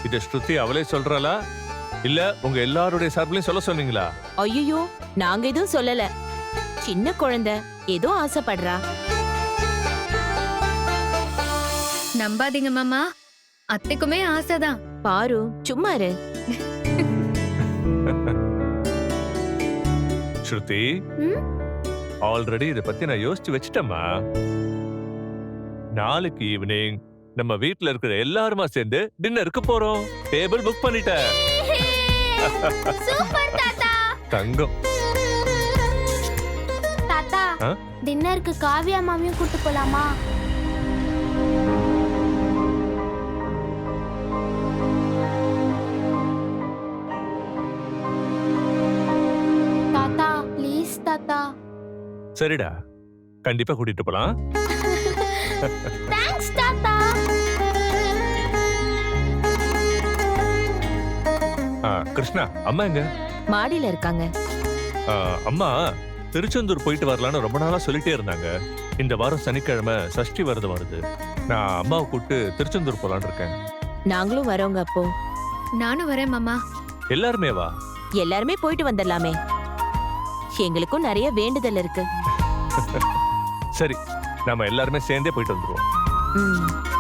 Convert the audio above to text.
இத ஸ்ருதி அவளே சொல்றாளா இல்ல உங்க எல்லாருடைய சார்பிலையும் சொல்ல சொன்னீங்களா? ஐயோ, நாங்க எதுவும் சொல்லல. சின்ன குழந்தை ஏதோ ஆசைப்படுறா. நம்பாதீங்க மாமா, அத்தைக்குமே ஆசைதான். பாரு, சும்மா இரு. ஸ்ருதி, ம்? ஆல்ரெடி இத பத்தி நான் யோசிச்சு வச்சிட்டேம்மா. நாளைக்கு ஈவினிங் நம்ம வீட்ல இருக்கிற எல்லாருமா சேர்ந்து டின்னருக்கு போறோம். டேபிள் புக் பண்ணிட்டேன். சூப்பர் தாத்தா. தங்கம். தாத்தா, ஆ? டின்னருக்கு காவியா மாமியும் கூட்டு போலாமா? தாத்தா, ப்ளீஸ் தாத்தா. சரிடா, கண்டிப்பா கூட்டிட்டு போலாம். தேங்க்ஸ் தாத்தா. கிருஷ்ணா, அம்மா எங்க? மாடியில இருக்காங்க. அம்மா திருச்செந்தூர் போயிட்டு வரலான்னு ரொம்ப நாளா சொல்லிட்டே இருந்தாங்க. இந்த வாரம் சனிக்கிழமை சஷ்டி விரதம் வருது. நான் அம்மாவை கூப்பிட்டு திருச்செந்தூர் போலான்னு இருக்கேன். நாங்களும் வரோங்க. அப்போ நானும் வரேன் மாமா. எல்லாருமே வா. எல்லாருமே போயிட்டு வந்துடலாமே. எங்களுக்கும் நிறைய வேண்டுதல் இருக்கு. சரி, நாம எல்லாருமே சேர்ந்தே போயிட்டு வந்துருவோம். ம்.